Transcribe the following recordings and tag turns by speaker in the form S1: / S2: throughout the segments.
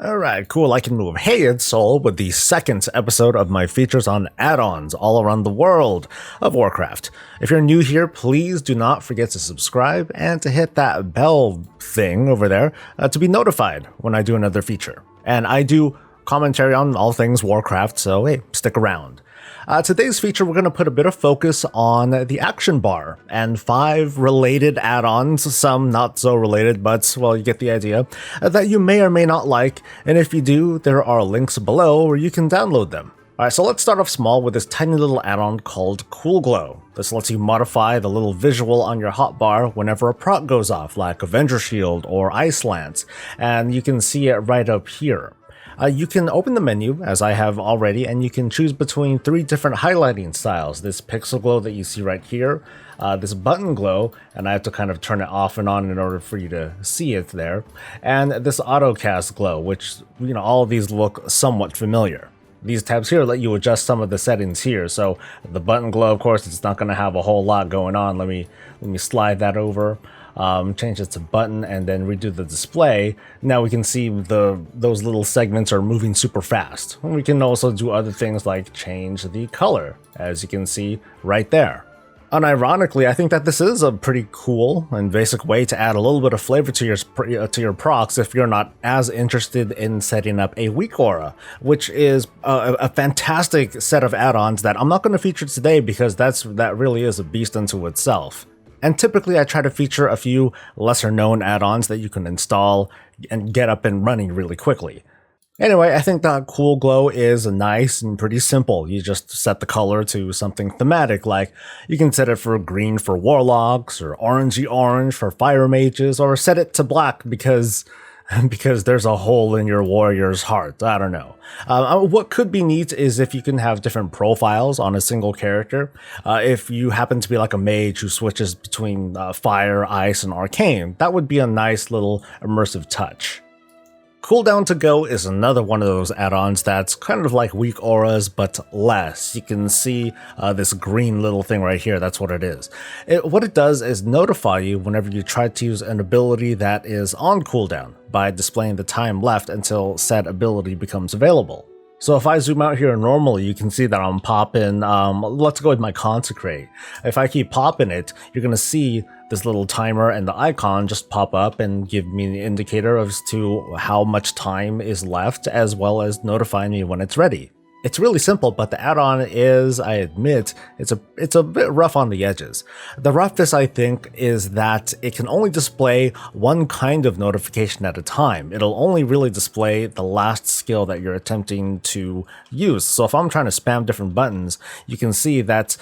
S1: Alright, cool, I can move. Hey, it's Soul with the second episode of my features on add-ons all around the world of Warcraft. If you're new here, please do not forget to subscribe and to hit that bell thing over there to be notified when I do another feature. And I do commentary on all things Warcraft, so hey, stick around. Today's feature, we're going to put a bit of focus on the action bar and 5 related add-ons, some not so related, but, well, you get the idea, that you may or may not like, and if you do, there are links below where you can download them. Alright, so let's start off small with this tiny little add-on called Cool Glow. This lets you modify the little visual on your hotbar whenever a proc goes off, like Avenger Shield or Ice Lance, and you can see it right up here. You can open the menu, as I have already, and you can choose between 3 different highlighting styles. This pixel glow that you see right here, this button glow, and I have to kind of turn it off and on in order for you to see it there, and this auto cast glow, which, you know, all of these look somewhat familiar. These tabs here let you adjust some of the settings here, so the button glow, of course, it's not going to have a whole lot going on. Let me slide that over. Change it to button and then redo the display. Now we can see those little segments are moving super fast. And we can also do other things like change the color, as you can see right there. Unironically, I think that this is a pretty cool and basic way to add a little bit of flavor to your procs if you're not as interested in setting up a weak aura, which is a fantastic set of add-ons that I'm not going to feature today because that really is a beast unto itself. And typically I try to feature a few lesser known add-ons that you can install and get up and running really quickly. Anyway, I think that Cool Glow is nice and pretty simple. You just set the color to something thematic, like you can set it for green for warlocks, or orangey orange for fire mages, or set it to black because there's a hole in your warrior's heart. I don't know. What could be neat is if you can have different profiles on a single character. If you happen to be like a mage who switches between fire, ice, and arcane, that would be a nice little immersive touch. Cooldown To Go is another one of those add-ons that's kind of like weak auras, but less. You can see this green little thing right here, that's what it is. What it does is notify you whenever you try to use an ability that is on cooldown by displaying the time left until said ability becomes available. So if I zoom out here normally, you can see that I'm popping, let's go with my Consecrate. If I keep popping it, you're going to see this little timer and the icon just pop up and give me the indicator as to how much time is left, as well as notifying me when it's ready. It's really simple, but the add-on is, I admit, it's a bit rough on the edges. The roughest, I think, is that it can only display one kind of notification at a time. It'll only really display the last skill that you're attempting to use. So if I'm trying to spam different buttons, you can see that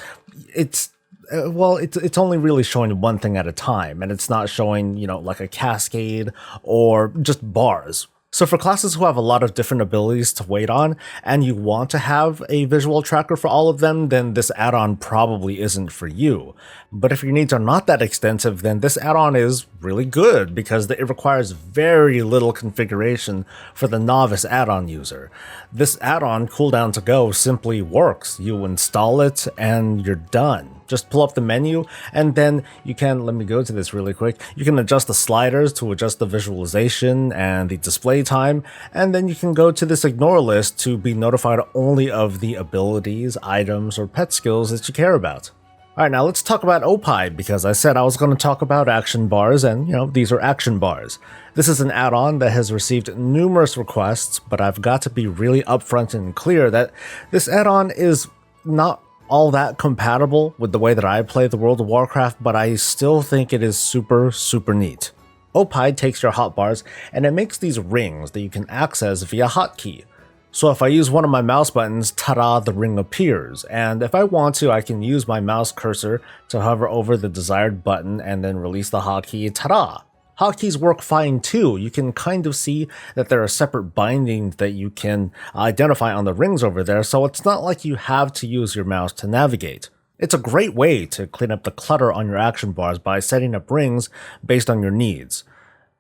S1: it's only really showing one thing at a time, and it's not showing, you know, like a cascade or just bars. So for classes who have a lot of different abilities to wait on, and you want to have a visual tracker for all of them, then this add-on probably isn't for you. But if your needs are not that extensive, then this add-on is really good because it requires very little configuration for the novice add-on user. This add-on, Cooldown To Go, simply works. You install it and you're done. Just pull up the menu, and then you can, let me go to this really quick, you can adjust the sliders to adjust the visualization and the display time, and then you can go to this ignore list to be notified only of the abilities, items, or pet skills that you care about. Alright, now let's talk about Oppai, because I said I was going to talk about action bars, and, you know, these are action bars. This is an add-on that has received numerous requests, but I've got to be really upfront and clear that this add-on is not all that compatible with the way that I play the World of Warcraft, but I still think it is super, super neat. Oppai takes your hotbars and it makes these rings that you can access via hotkey. So if I use one of my mouse buttons, ta-da, the ring appears, and if I want to, I can use my mouse cursor to hover over the desired button and then release the hotkey, ta-da! Hotkeys work fine too. You can kind of see that there are separate bindings that you can identify on the rings over there, so it's not like you have to use your mouse to navigate. It's a great way to clean up the clutter on your action bars by setting up rings based on your needs.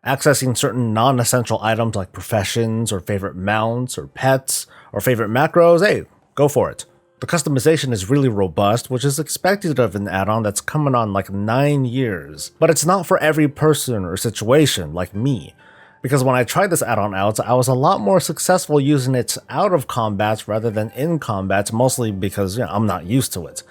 S1: Accessing certain non-essential items like professions or favorite mounts or pets or favorite macros, hey, go for it. The customization is really robust, which is expected of an add-on that's coming on like 9 years. But it's not for every person or situation like me. Because when I tried this add-on out, I was a lot more successful using it out of combat rather than in combat, mostly because I'm not used to it.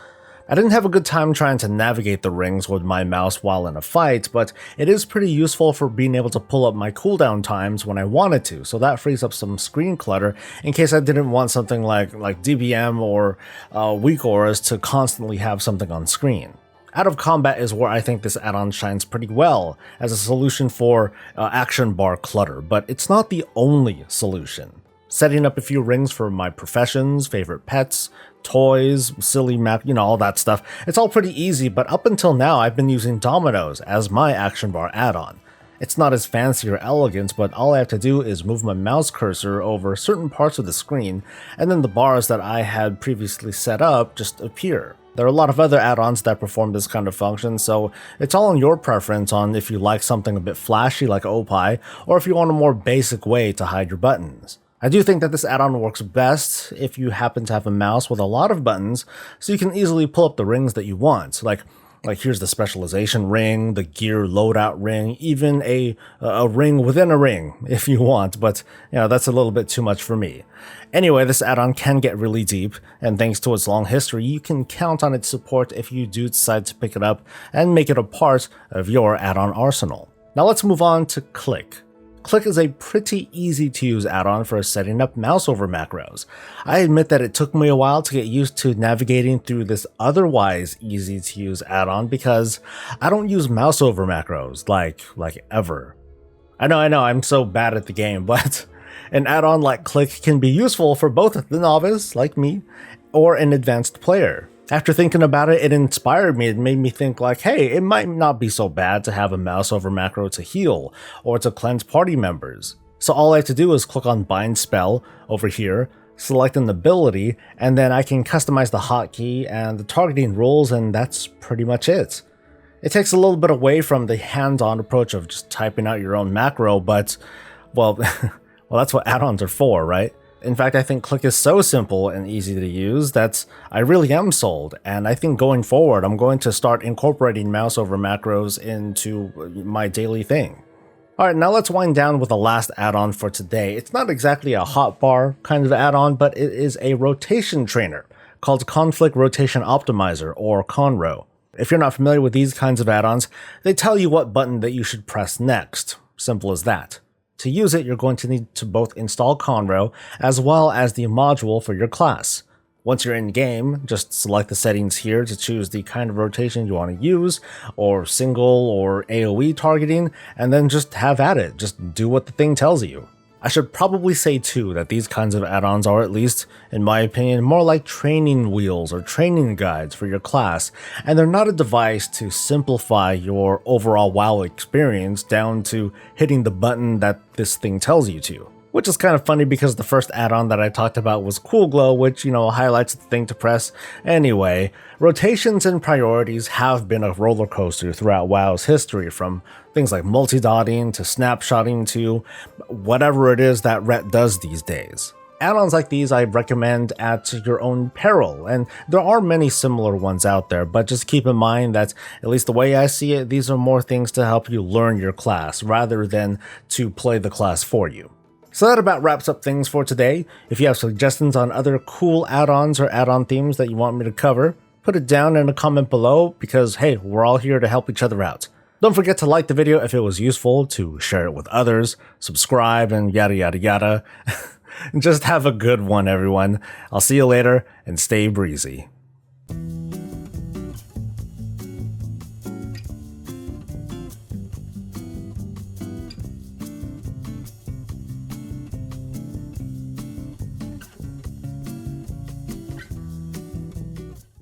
S1: I didn't have a good time trying to navigate the rings with my mouse while in a fight, but it is pretty useful for being able to pull up my cooldown times when I wanted to, so that frees up some screen clutter in case I didn't want something like DBM or weak auras to constantly have something on screen. Out of combat is where I think this add-on shines pretty well as a solution for action bar clutter, but it's not the only solution. Setting up a few rings for my professions, favorite pets, toys, silly map, all that stuff, it's all pretty easy, but up until now I've been using dominoes as my action bar add-on. It's not as fancy or elegant, but all I have to do is move my mouse cursor over certain parts of the screen, and then the bars that I had previously set up just appear. There are a lot of other add-ons that perform this kind of function, so it's all on your preference on if you like something a bit flashy like Oppai, or if you want a more basic way to hide your buttons. I do think that this add-on works best if you happen to have a mouse with a lot of buttons, so you can easily pull up the rings that you want, like here's the specialization ring, the gear loadout ring, even a ring within a ring if you want, but that's a little bit too much for me. Anyway, this add-on can get really deep, and thanks to its long history, you can count on its support if you do decide to pick it up and make it a part of your add-on arsenal. Now let's move on to Clique. Clique is a pretty easy to use add-on for setting up mouse over macros. I admit that it took me a while to get used to navigating through this otherwise easy to use add-on because I don't use mouse over macros like ever. I know, I'm so bad at the game, but an add-on like Clique can be useful for both the novice, like me, or an advanced player. After thinking about it, it inspired me. It made me think hey, it might not be so bad to have a mouse over macro to heal or to cleanse party members. So all I have to do is click on bind spell over here, select an ability, and then I can customize the hotkey and the targeting rules, and that's pretty much it. It takes a little bit away from the hands-on approach of just typing out your own macro, but, well, that's what add-ons are for, right? In fact, I think Clique is so simple and easy to use that I really am sold, and I think going forward I'm going to start incorporating mouse over macros into my daily thing. Alright, now let's wind down with the last add-on for today. It's not exactly a hotbar kind of add-on, but it is a rotation trainer called Conflict Rotation Optimizer, or Conroe. If you're not familiar with these kinds of add-ons, they tell you what button that you should press next. Simple as that. To use it, you're going to need to both install Conroe as well as the module for your class. Once you're in game, just select the settings here to choose the kind of rotation you want to use, or single or AoE targeting, and then just have at it. Just do what the thing tells you. I should probably say too that these kinds of add-ons are, at least in my opinion, more like training wheels or training guides for your class, and they're not a device to simplify your overall WoW experience down to hitting the button that this thing tells you to. Which is kind of funny because the first add-on that I talked about was Cool Glow, which, highlights the thing to press. Anyway, rotations and priorities have been a roller coaster throughout WoW's history, from things like multi-dotting to snapshotting to whatever it is that Ret does these days. Add-ons like these I recommend at your own peril, and there are many similar ones out there, but just keep in mind that, at least the way I see it, these are more things to help you learn your class rather than to play the class for you. So that about wraps up things for today. If you have suggestions on other cool add-ons or add-on themes that you want me to cover, put it down in a comment below because, hey, we're all here to help each other out. Don't forget to like the video if it was useful, to share it with others, subscribe, and yada yada yada. Just have a good one, everyone. I'll see you later, and stay breezy.